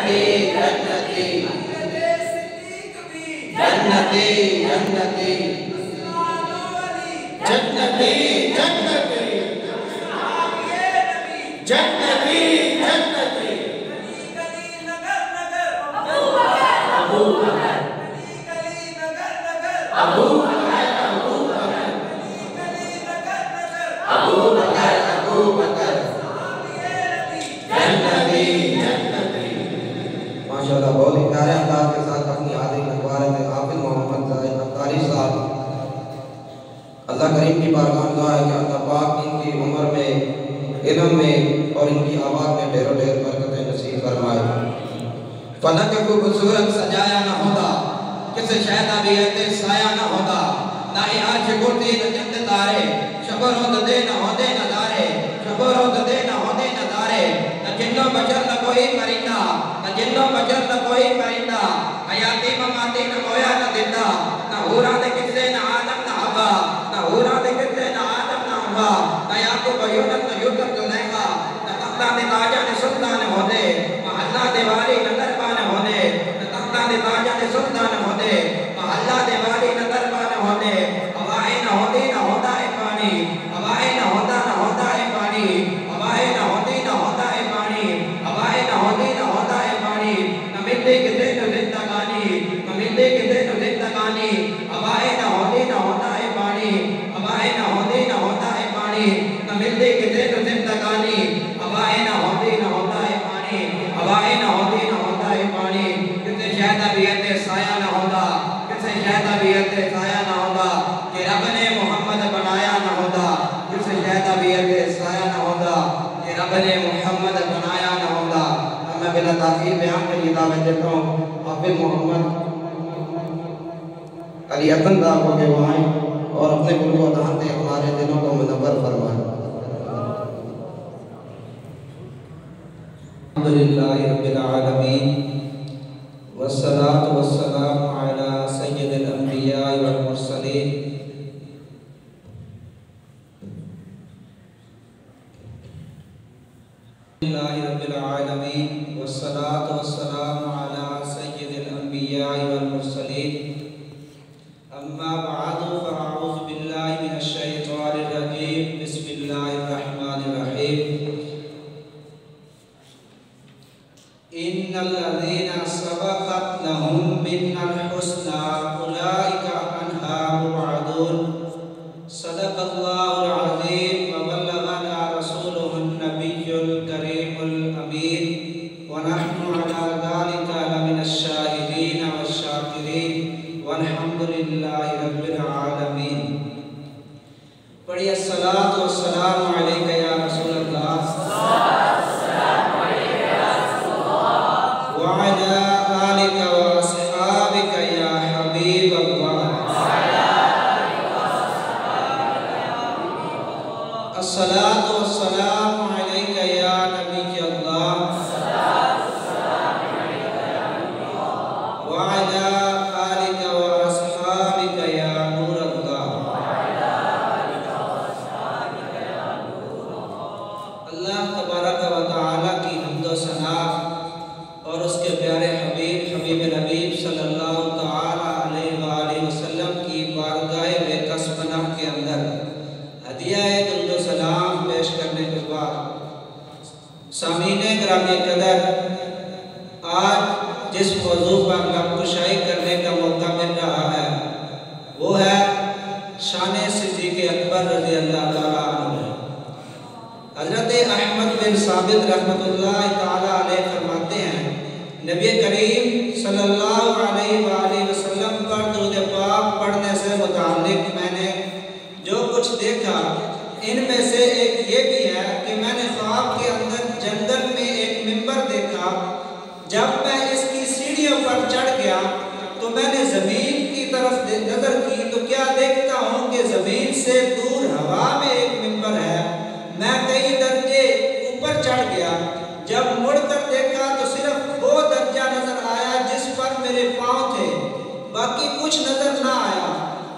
जन्नती जन्नती जन्नती जन्नती जन्नती जन्नती जन्नती जन्नती अबू बकर अबू बकर अबू बकर अबू बकर जन्नती जन्नती। माशाअल्लाह बहुत ही प्यारे अंदाज के साथ अपनी हाजिरी लगवा रहे थे हाफिज मोहम्मद अतारी साहब। अल्लाह करीम की बारगाह में दुआ है कि अल्लाह पाक इनकी उम्र में, इल्म में और इनकी आवाज़ में ढेरों ढेर बरकतें नसीब फरमाए। फलक को खूबसूरत सजाया न होता, किसे शायद अभी साया न होता, ना ही आज गुर्दी न चंद तारे, शबर हो दे न होते नजारे, शबर हो दे न होते नजारे, न जिन्नो बशर न कोई परिंदा, न जिन्नो बशर न कोई परिंदा, हयाती ममाती न मोया न जिंदा, न हूरा दे किससे न आदम न हवा, न हूरा दे किससे न आदम न हवा, न याकूब यूसुफ न यूसुफ जुलैखा, न तख्ता ने ताजा ने सुल्तान होदे, महल्ला दिवाली न दरबान होदे, न तख्ता ने ताजा ने सुल्तान होदे, महल्ला दिवाली न दरबान होदे, हवाएं न होती न होता है पानी, हवाएं न होता है पानी, हवाएं न होती न होता है पानी, हवाएं न होती न होता है पानी, न मिलती किसे न जिंदगानी, न मिलती किसे न जिंदगानी, हवाएं न होती न होता है पानी, हवाएं न होती न होता है पानी, न मिलती किसे न जिंदगानी, हवाएं न होती न होता है पानी, हवाएं न होती न होता है पानी, किसे शायद अभी साया न होता, किसे शायद अभी साया न होता, कि रब ने मोहम्मद बनाया न होता, किसे शायद अभी साया न होता, कि रब ने मोहम्मद बनाया न होता। अब मैं बिना ताखीर बयान के लिए दावत देता हूँ हाफिज मोहम्मद अली अतन साहब को के वहाँ और अपने गुरु अदान से हमारे दिलों को मुनव्वर फरमाए। अल्हम्दुलिल्लाहि रब्बिल आलमीन वस्सलातु वस्सलामु अला सय्यिदिल अंबिया वल मुरसलीन अल्हम्दुलिल्लाहि रब्बिल आलमीन वस्सलातु वस्सलामु अला सय्यिदिल अंबिया वल मुरसलीन अम्मा बअदु फअऊज़ु बिल्लाहि मिनश शैतानिर रजीम बिस्मिल्लाहिर रहमानिर रहीम इन्नल्लज़ीना सबक़त लहुम मिन्नल हुस्ना उलाइका अन्हा मुबअदून सदक़ल्लाहुल अज़ीम व बल्लगना रसूलुहुन नबियुल करीमुल अमीन व नहनु अला ज़ालिका लमिनश शाहिदीन वश्शाकिरीन वल्हम्दुलिल्लाहि रब्बिल आलमीन। पढ़िए अस्सलातु वस्सलामु अलैका या रसूलल्लाह वअला आलिका व अस्हाबिका या हबीबल्लाह। अस्सलातु वस्सलामु अलैका या नबियल्लाह वअला आलिका व अस्हाबिका या नूरल्लाह। अल्लाह तबारक व तआला की हम्द व सना और उसके प्यारे हबीब नबीब सल्लल्लाहु तआला अलैहि वसल्लम की बारगाह बेकस पनाह के अंदर हदिया दुरूद सलाम पेश करने के बाद सामीने ग्रामी कदर, आज जिस मौजू पर गपशुशाई करने का मौका मिल रहा है वो है शान सिद्दीक़ अकबर रज़ी अल्लाह तआला अन्हु। हज़रत अहमद बिन साबित रहमतुल्लाह तआला अलैह फरमाते हैं, नबी करीम सल्लल्लाहु अलैहि वसल्लम पर दुरूद पाक पढ़ने से मुताल्लिक़ मैंने जो कुछ देखा इनमें से एक ये भी है कि मैंने ख्वाब के अंदर जंगल में एक मिंबर देखा। जब मैं इसकी सीढ़ियों पर चढ़ गया तो मैंने ज़मीन की तरफ नज़र की तो क्या देखता हूँ कि ज़मीन से दूर हवा में एक मिंबर है। मैं कई दर्जे ऊपर चढ़ गया, जब मुड़कर देखा तो सिर्फ वो दर्जा नजर आया जिस पर मेरे पाँव थे, बाकी कुछ नजर ना आया।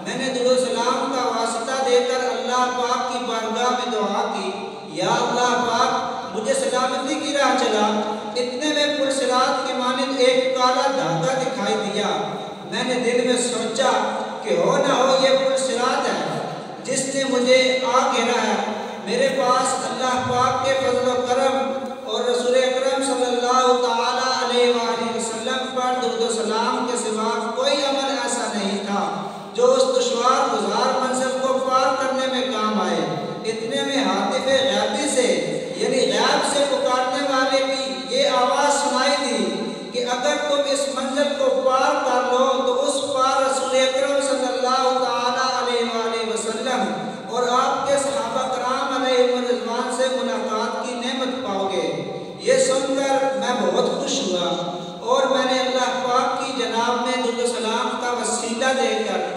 मैंने दुरूद सलाम का वास्ता देकर अल्लाह पाक की बारगाह में दुआ की, या अल्लाह पाक मुझे सलामती की राह चला। इतने में पुरसिरात के एक काला धागा दिखाई दिया। मैंने दिल में सोचा कि हो ना हो ये पुल सिरात है जिसने मुझे आ घेरा है। मेरे पास अल्लाह पाक के फजल व करम और रसूल अकरम सल्लल्लाहु ताला अलैहि वसल्लम पर दुरूद व सलाम के सिवा कोई अमल ऐसा नहीं था जो उस दुश्वार गुजार मंजिल को पार करने में काम आए। इतने में हातिफ गैबी से यानी गैब से पुकारने वाले की ये आवाज़ सुनाई दी कि अगर तुम इस मंजिल को पार कर लो तो उस पार रसूल अकरम सल्लल्लाहु ताला अलैहि वसल्लम और आपके सहाबा कराम अलैहिम रिज़वान से मुलाकात की नेमत पाओगे। ये सुनकर मैं बहुत खुश हुआ और मैंने अल्लाह पाक की जनाब में दुरूद सलाम का वसीला देकर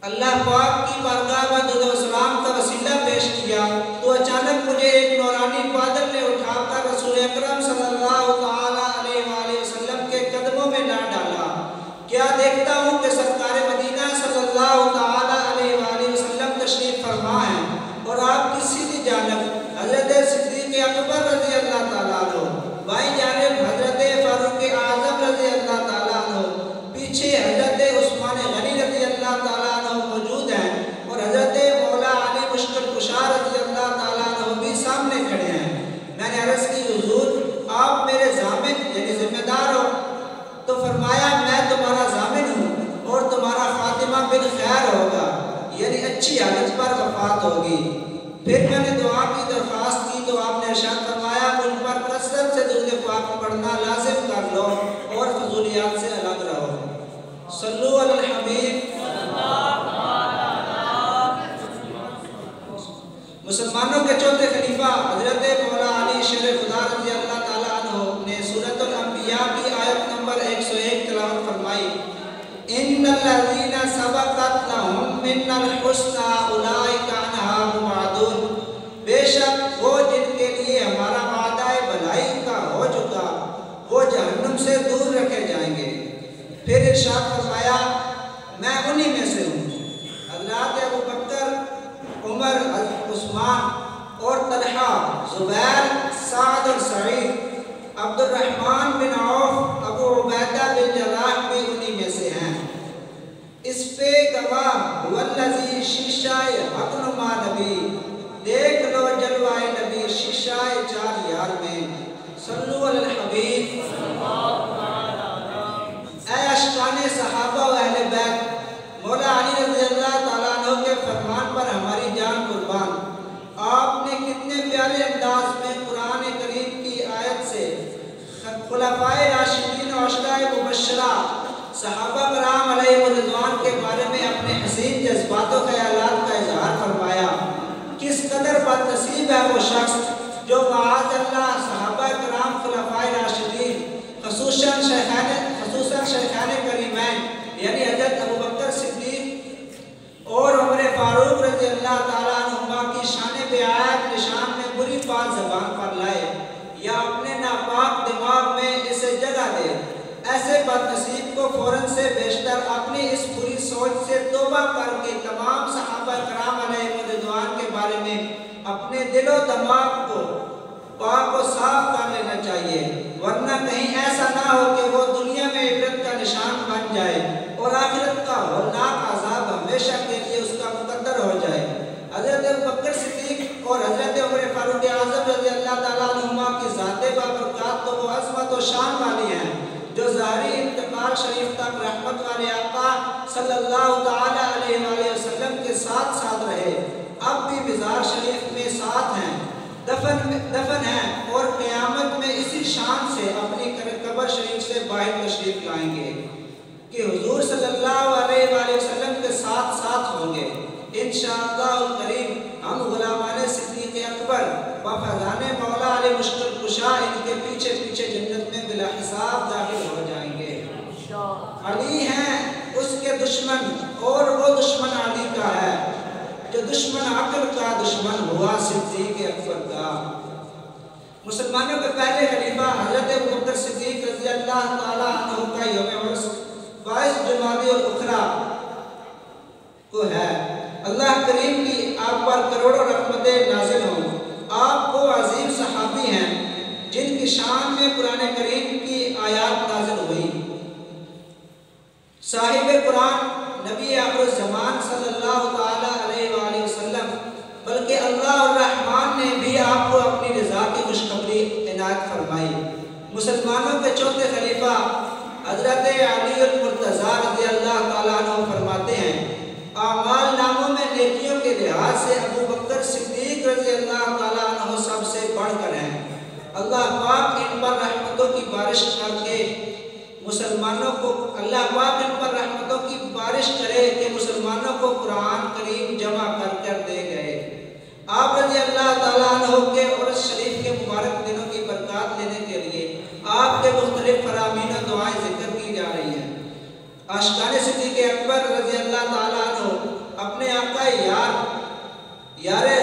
अल्लाह पाक की बारगाह में दुरूद सलाम का वसीला पेश किया तो अचानक मुझे एक नूरानी बादल ने उठाकर रसूल अकरम सल्लल्लाहु ताला अलैहि वसल्लम के कदमों में ला डाला। क्या देखता हूँ कि सरकार मदीना सल्लल्लाहु ताला अलैहि वसल्लम तशरीफ फरमा है और आपकी सीधी जानब हज़रत सिद्दीक़ अकबर रज़ी अल्लाह ताला अन्हु, बाईं जानब हज़रत फारूक आज़म रज़ी अल्लाह ताला अन्हु, पीछे हज़रत उस्मान गनी रज़ी अल्लाह ताला अन्हु मौजूद हैं और हज़रत मौला अली मुश्किल कुशा रज़ी अल्लाह ताला अन्हु भी सामने खड़े हैं। मैंने अर्ज़ की हुज़ूर आप मेरे ज़ामिन यानी जिम्मेदार हो? तो फरमाया मैं तुम्हारा ज़ामिन हूँ और तुम्हारा खातिमा बिल खैर होगा यानी अच्छी हालत पर वफ़ात होगी। फिर मैंने दुआ की दरख्वास्त की तो आपने इरशाद फरमाया मुझ पर कसरत से दुरूद पाक पढ़ना लाजिम कर लो और फजूलियात से अलग रहो। सल्लु अलल हबीब। मुसलमानों के चौथे खलीफा हजरत मौला अली शेर खुदा रज़ी अल्लाह ताला अन्हु ने सूरतुल अंबिया की आयत नंबर 101 तिलावत फरमाई। इन्नल लज़ीना सबक़त लहुम मिन्नल हुस्ना उलाइका अन्हा मुबादून। बेशक वो जिनके लिए हमारा वादा भलाई का हो चुका वो जहन्नुम से दूर रखे जाएंगे। फिर इरशाद फरमाया मैं उन्हीं में से हूँ। हज़रत अबू बकर, उमर, उस्मान और तलहा, ज़ुबैर, साद और Saeed, Abdurrahman bin Auf, Abu Ubaidah bin Jarrah भी उन्हीं में से हैं। इस पे गवाह वल्लज़ी शीशाए हक़नुमा नबी, देख लो जलवाए नबी शीशाए चार यार में। सल्लु अलल हबीब। ऐ अशकाने सहाबा व अहले बैत, मौला अली रज़ी अल्लाह ताला अन्हु के फरमान पर हमारी जान कुर्बान। आपने कितने प्यारे अंदाज में कुरान करीम की आयत से खुलफाए राशिदीन और अशराए मुबश्शरा सहाबा कराम अलैहिम रिज़वान के बारे में अपने हसीन जज्बातों ख्यालात का इजहार फरमाया। किस कदर बदनसीब है वो शख्स जो माअज़ल्लाह सहाबा कराम खुलफाए राशिदीन ख़ुसूसन शेख़ाने करीमैन यानी हज़रत अबू बकर सिद्दीक़ और उमर फारूक रज़ी अल्लाह ताला अन्हुमा की शान बेआयात निशान में बुरी बात ज़बान पर लाए या अपने नापाक दिमाग में इसे जगह दे। ऐसे बदनसीब को फ़ौरन से बेशतर अपनी इस बुरी सोच से तौबा करके तमाम सहाबा कराम अलैहिम रिज़वान के बारे में अपने दिलो दिमाग को पाक और साफ कर लेना चाहिए, वरना कहीं ऐसा ना हो कि वो दुनिया में इबरत का निशान बन जाए और आखिरत का होलनाक अज़ाब हमेशा के लिए उसका मुकद्दर हो जाए। हज़रत अबू बकर सिद्दीक़ और हज़रत उमर फारूक आज़म रज़ी अल्लाह ताला अन्हुमा की ज़ाते बाबरकात तो वो अज़मत और शान वाली हैं जो ज़ाहिरी इंतकाल शरीफ तक रहमत वाले आका सल्लल्लाहु ताला अलैहि वसल्लम के साथ साथ रहे, अब भी मज़ार शरीफ में साथ हैं, दफन हैं और क़यामत में इसी शान से अपनी कब्र शरीफ से बाहर तशरीफ लाएंगे कि हुज़ूर सल्लल्लाहु अलैहि वसल्लम के साथ साथ होंगे। इंशाअल्लाहुल करीम हम गुलामाने सिद्दीक़ अकबर व फज़ाने मौला अली मुश्किल कुशा इनके पीछे पीछे जन्नत में बिला हिसाब दाखिल हो जाएंगे। अली हैं उसके दुश्मन और वो दुश्मन अली का है जो दुश्मन अक़ल का दुश्मन हुआ सिद्दीक़ अकबर का। मुसलमानों के पहले खलीफा हज़रत अबू बकर सिद्दीक़ रज़ी अल्लाह ताला अन्हु का यौम उर्स 22 जुमादी और उखरा को है। अल्लाह करीम की आप पर करोड़ों रहमतें नाज़िल हों। आप वो अजीम सहाबी हैं जिनकी शान शान में कुरान करीम की आयत नाज़िल हुई। साहिब कुरान नबी आखिर ज़मान सल्लल्लाहु ताला अलैहि वसल्लम बल्कि अल्लाह और रहमान ने भी आपको अपनी रज़ा की खुशखबरी इनायत फरमाई। मुसलमानों के चौथे खलीफा हज़रत अली मुर्तज़ा रज़ियल्लाहु ताला अन्हु फरमाते हैं, आमाल नामों में नेकियों के लिहाज से अबू बकर सिद्दीक रज़ियल्लाहु ताला अन्हु सबसे बढ़कर हैं। अल्लाह पाक इन पर रहमतों की बारिश करके मुसलमानों को अल्लाह पाक इन पर रहमतों की बारिश करे कि मुसलमानों को कुरान करीम जमा कर दे गए। आप रज़ियल्लाहु ताला अन्हु के उर्स शरीफ के मुबारक दिनों की बरकत लेने के लिए आपके मुख्तलिफ फरामीन और दुआएं जिक्र की जा रही हैं। आशिकाने सिद्दीक़ अकबर रज़ियल्लाहु ताला अन्हु अपने आका यारे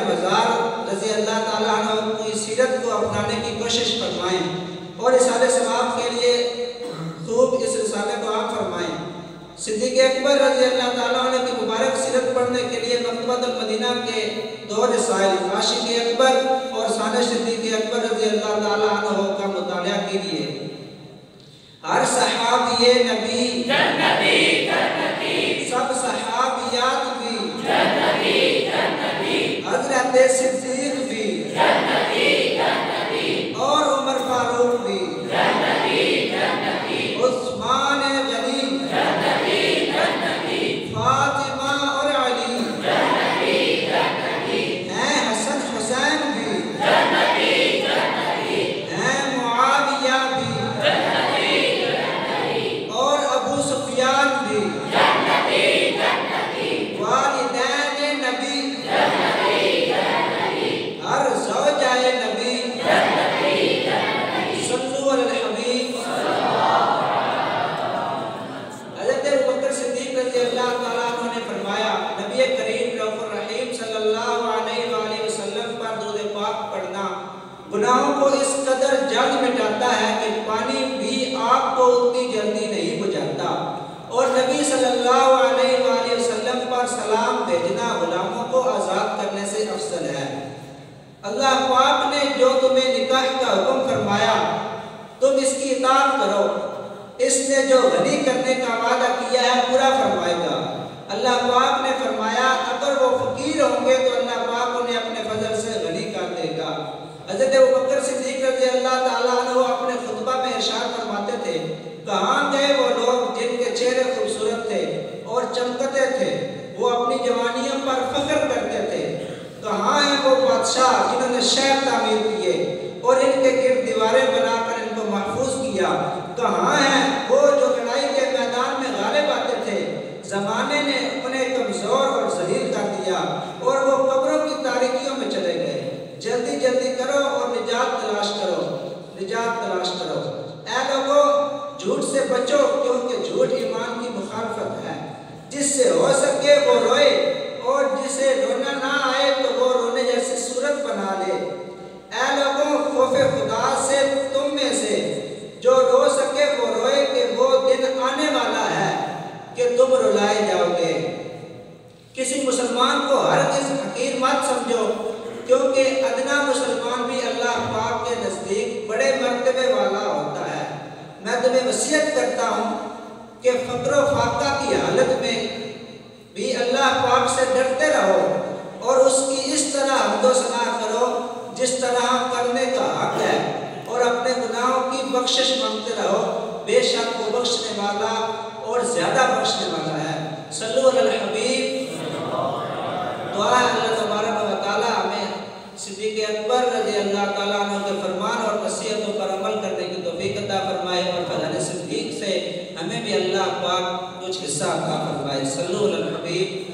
मज़ार रज़ियल्लाहु ताला अन्हु की सीरत को अपनाने की कोशिश फरमाएं और इसाले सवाब के लिए खूब इस रिसाले को आप फरमाएं। सिद्दीक़ अकबर रज़ियल्लाहु ताला अन्हु की मुबारक सीरत पढ़ने के लिए मकतबतुल मदीना के दो रसाइल आशिक़ अकबर और शान सिद्दीक़ अकबर रज़ियल्लाहु ताला अन्हु का मुताला कीजिए। हर सहाबिये नबी जन्नती जन्नती, सब सहाबियात भी जन्नती जन्नती, हज़रत सिद्दीक़ भी जन्नती जन्नती, और उमर फारूक भी जन्नती जन्नती, उस्मान गनी जन्नती जन्नती, फातिमा और अली जन्नती जन्नती, हैं हसन हुसैन भी जन्नती जन्नती, हैं मुआविया भी जन्नती जन्नती, और अबू सुफियान भी जन्नती जन्नती, वालिदैन नबी जन्नती जन्नती, हर ज़ौजाए नबी जन्नती जन्नती, सल्लल्लाहु अलैहि हबीब। हज़रत अबू बकर सिद्दीक़ रज़ियल्लाहु ताला अन्हु ने फरमाया, नबी करीम रऊफ़ुर रहीम सल्लल्लाहु अलैहि वसल्लम पर दुरूद पाक पढ़ना गुनाहों को इस कदर जल्द मिटाता है कि पानी भी आग को उतनी जल्दी नहीं बुझाता, और नबी सल्लल्लाहु अलैहि वसल्लम पर सलाम भेजना गुलामों को आज़ाद करने से अफसल है। अल्लाह पाक ने जो तुम्हें निकाह का हुक्म फरमाया तुम इसकी इताअत करो, इसने जो गनी करने का वादा किया है पूरा फरमाएगा। अल्लाह पाक ने फरमाया अगर वो फकीर होंगे तो अल्लाह पाक उन्हें अपने फजल से गनी कर देगा। हज़रत अबू बकर सिद्दीक़ रज़ियल्लाहु ताला अन्हु अपने खुतबा में इरशाद फरमाते थे, कहाँ गए वो लोग जिनके चेहरे खूबसूरत थे और चमकते थे, वो अपनी जवानियों पर फख्र करते थे। कहाँ हैं वो बादशाह जिन्होंने शहर तामीर किए और इनके गिर्द दीवारें बनाकर इनको महफूज किया। कहाँ हैं वो जो लड़ाई के मैदान में गालिब आते थे, ज़माने ने उन्हें कमज़ोर और ज़लील कर दिया और वो कब्रों की तारीकियों में चले गए। जल्दी जल्दी करो और निजात तलाश करो, निजात तलाश करो। ऐ लोगों झूठ से बचो क्योंकि झूठ ईमान की मुखालफत है। जिससे हो सके वो रोए और जिसे रोना ना आए तो वो रोने जैसी सूरत बना ले। ऐ लोगों खौफे खुदा से तुम में से जो रो सके वो रोए कि वो दिन आने वाला है कि तुम रुलाए जाओगे। किसी मुसलमान को हरगिज़ हकीर मत समझो क्योंकि अदना मुसलमान भी अल्लाह पाक के नज़दीक बड़े मर्तबे वाला होता है। मैं तुम्हें वसीयत करता हूँ कि फ़क्र व फाका की हालत में भी अल्लाह पाक से डरते रहो और उसकी इस तरह हम्दो सना करो जिस तरह करने का हक है, और अपने गुनाहों की बख्शिश मांगते रहो, बेशक वो बख्शने वाला और ज़्यादा बख्शने वाला है। सल्लल्लाहु अलैहि हबीब। दुआ है अल्लाह तबारक व तआला हमें सिद्दीक़ अकबर रज़ियल्लाहु ताला अन्हु के फरमान और नसीहतों पर अमल करने की तौफीक अता फरमाए और फज़ल सिद्दीक़ से हमें भी अल्लाह पाक कुछ हिस्सा अता फरमाए। सल्लल्लाहु अलैहि हबीब।